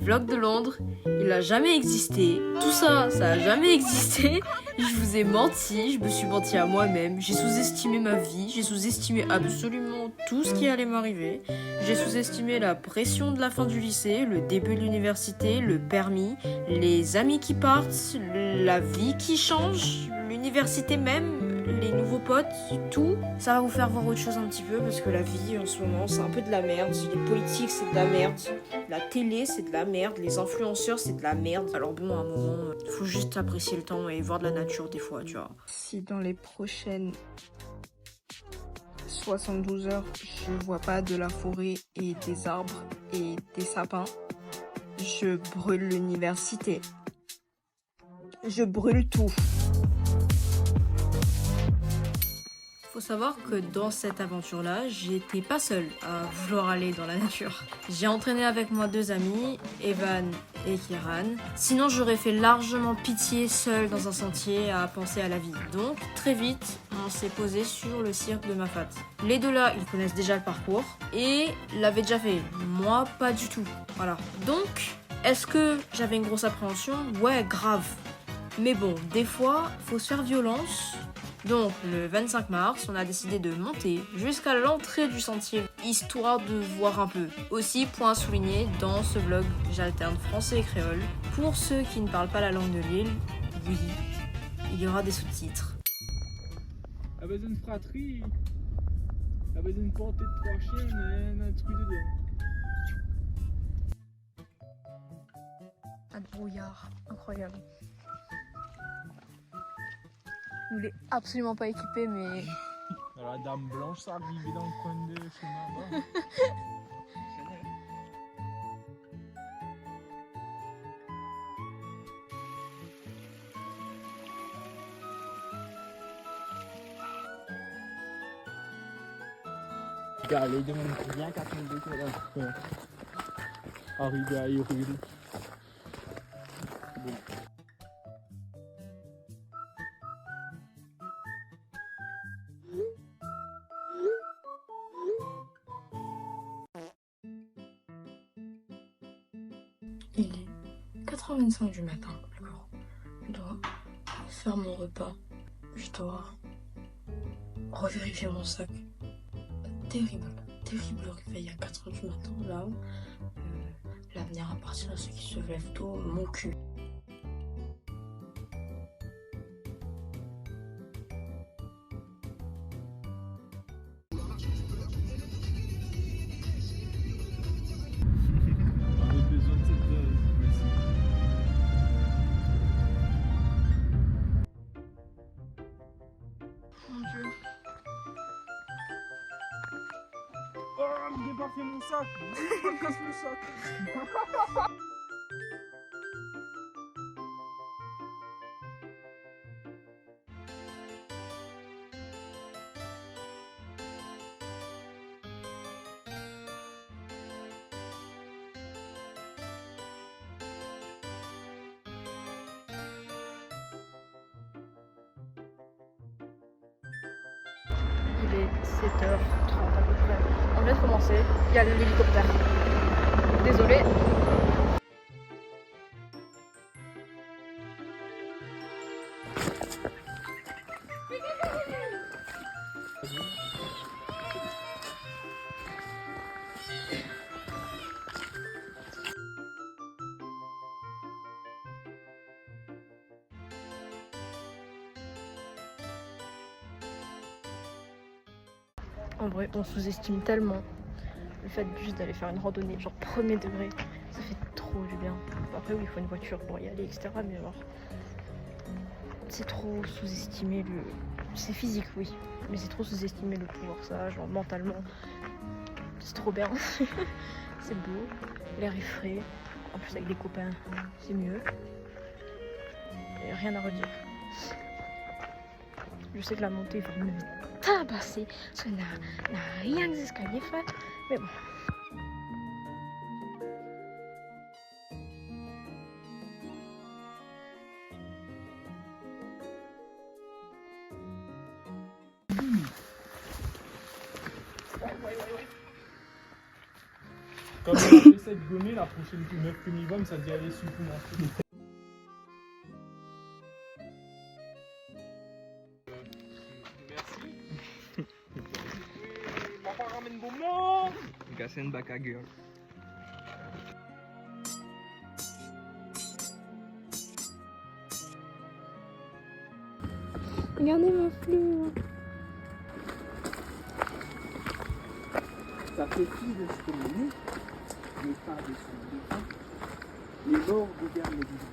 vlog de Londres, il a jamais existé. Tout ça, ça a jamais existé. Je vous ai menti, je me suis menti à moi-même. J'ai sous-estimé ma vie, j'ai sous-estimé absolument tout ce qui allait m'arriver. J'ai sous-estimé la pression de la fin du lycée, le début de l'université, le permis, les amis qui partent, la vie qui change, l'université même, les nouveaux potes, tout. Ça va vous faire voir autre chose un petit peu parce que la vie en ce moment c'est un peu de la merde. Les politiques c'est de la merde, la télé c'est de la merde, les influenceurs c'est de la merde. Alors bon, à un moment, faut juste apprécier le temps et voir de la nature des fois, tu vois. Si dans les prochaines 72 heures, je vois pas de la forêt et des arbres et des sapins, je brûle l'université. Je brûle tout. Faut savoir que dans cette aventure-là, j'étais pas seule à vouloir aller dans la nature. J'ai entraîné avec moi 2 amis, Evan et Kiran. Sinon, j'aurais fait largement pitié seule dans un sentier à penser à la vie. Donc, très vite, on s'est posé sur le cirque de Mafat. Les 2 là, ils connaissent déjà le parcours et l'avaient déjà fait. Moi, pas du tout. Voilà. Donc, est-ce que j'avais une grosse appréhension? Ouais, grave. Mais bon, des fois, faut se faire violence. Donc, le 25 mars, on a décidé de monter jusqu'à l'entrée du sentier, histoire de voir un peu. Aussi, point à souligner, dans ce vlog, j'alterne français et créole. Pour ceux qui ne parlent pas la langue de l'île, oui, il y aura des sous-titres. Avec une fratrie, avec une portée de 3 chiens, on a un truc dedans. Un brouillard incroyable. Nous l'est absolument pas équipé, mais... La dame blanche, ça arrivait dans le coin de chez moi. Allez, demande bien 42 km. Arrivé à Irul. Bon. Il est 4h25 du matin. Alors, je dois faire mon repas. Je dois revérifier mon sac. Terrible réveil à 4h du matin. Là, l'avenir appartient à ceux qui se lèvent tôt. Mon cul. Mon Dieu. Oh, me débarquer mon sac! Me casse le sac! Il est 7h30 à peu près. On vient de commencer. Il y a l'hélicoptère. Désolée. En vrai, on sous-estime tellement le fait juste d'aller faire une randonnée, genre premier degré, ça fait trop du bien. Après oui, il faut une voiture pour y aller, etc. Mais genre, c'est trop sous-estimé le... C'est physique, oui, mais c'est trop sous-estimé le pouvoir ça, genre mentalement, c'est trop bien. C'est beau, l'air est frais, en plus avec des copains, c'est mieux. Et rien à redire. Je sais que la montée va me tabasser, parce que n'a rien des escaliers fait, mais bon. Comme on a fait cette gommée, la prochaine meuf que m'y va, ça dit aller sous moi. Merci. Papa ramène bon moment. Gassen Baka girl. Regardez ma fleur. Ça fait qui de ce communique, l'état de son défunt, les morts gouvernent les vivants.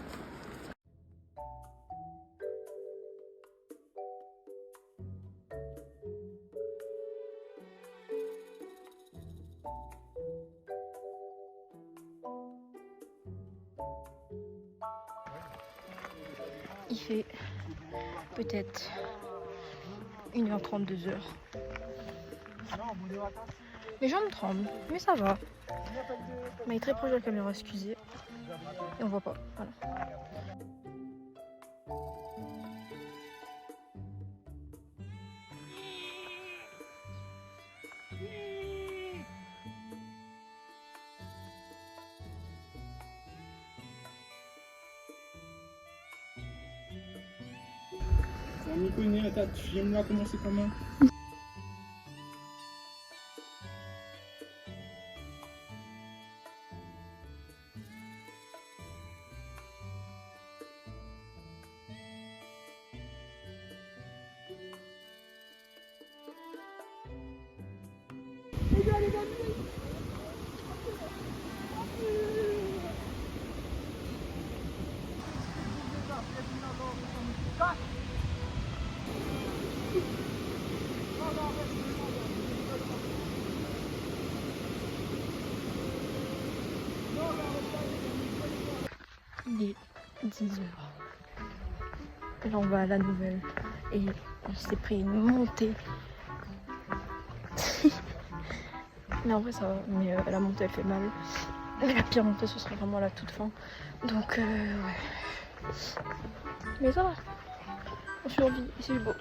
Il fait peut-être 1h30, 2h. Mes jambes tremblent, mais ça va. Mais il est très proche de la caméra, excusez. Et on voit pas, voilà. Ça m'y connaît, attends, tu viens me voir comment c'est comment. Il est 10h. Là on va à la nouvelle et on s'est pris une montée. Mais en vrai ça va, mais la montée elle fait mal. Mais la pire montée ce sera vraiment à la toute fin. Donc ouais. Mais ça va. On survit et c'est beau.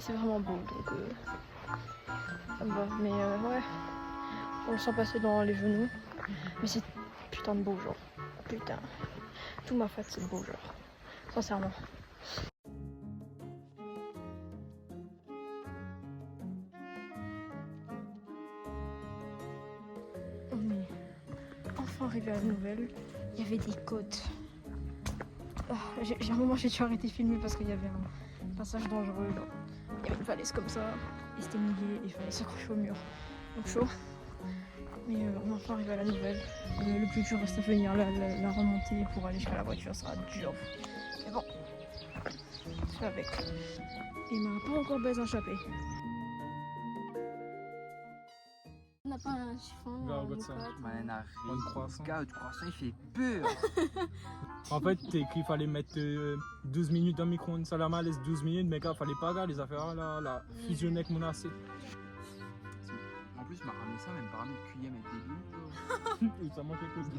C'est vraiment beau donc ça me va. Mais ouais. On le sent passer dans les genoux. Mais c'est putain de beau genre. Putain. Tout m'a fait c'est beau genre. Sincèrement. On est enfin arrivé à la nouvelle. Il y avait des côtes. J'ai un moment j'ai dû arrêter de filmer parce qu'il y avait un passage dangereux. Là. Il y avait une falaise comme ça. Et c'était mouillé et il fallait s'accrocher au mur. Donc chaud. Mais on est enfin arrivé à la nouvelle. Le plus dur reste à venir. La remontée pour aller jusqu'à la voiture sera dur. Mais bon, je fais avec. Il m'a pas encore baisé un chapé. On n'a pas un chiffon. Regarde ça. Un croissant. gars, le croissant il fait peur. En fait, t'es écrit qu'il fallait mettre 12 minutes dans le micro-ondes. Ça la laisse 12 minutes, mais gars, fallait pas regarder les affaires là, fusionner avec mon assiette. En plus, m'a ramené ça, même pas ramené de cuillère avec des billes. Ça manque quelque chose.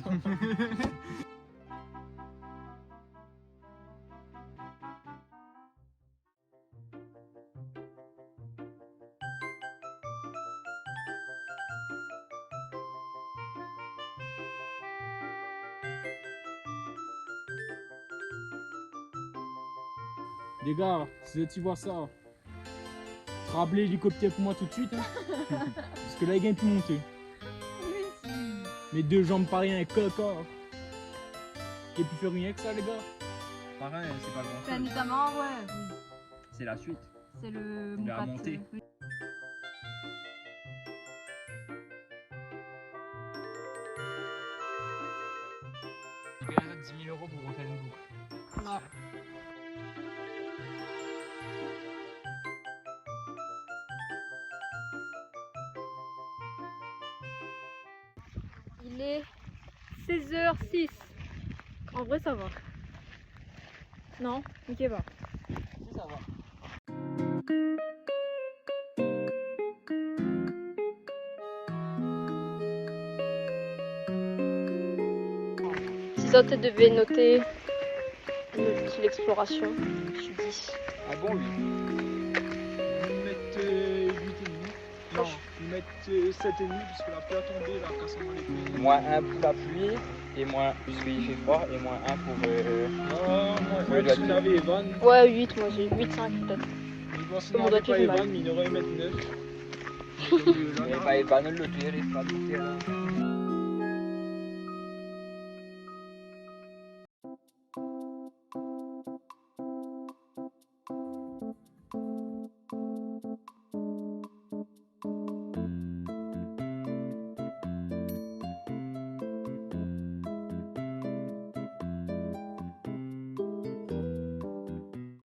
Les gars, si tu vois ça, rappelez l'hélicoptère pour moi tout de suite. Hein. Parce que là, il gagne plus monter. Mes deux jambes pas rien avec le corps. J'ai pu faire rien que ça, les gars. Pareil, c'est pas grand C'est chose. notamment, ouais. C'est la suite. C'est le La montée. oui. Je vais 10 000 € pour refaire une boucle. Non. Il est 16h06. En vrai, ça va. Non, ok, va. Ça va. Si ça te devait noter l'exploration, je suis 10. Ah bon, oui. Je vais mettre 8,5. Franchement, Ils mettent 7,5 parce que la pluie a tombé, là, cassant les pieds. Moins 1 pour la pluie, et moins parce qu'il fait froid, et moins 1 pour. Moi, la si on avait Evan, Ouais, 8, moi j'ai 8,5 peut-être. si Mon on n'avait doigt pas fait mal. Evan, mais il aurait eu mettre 9. Mais pas Evan, le tir, il sera tout terrain.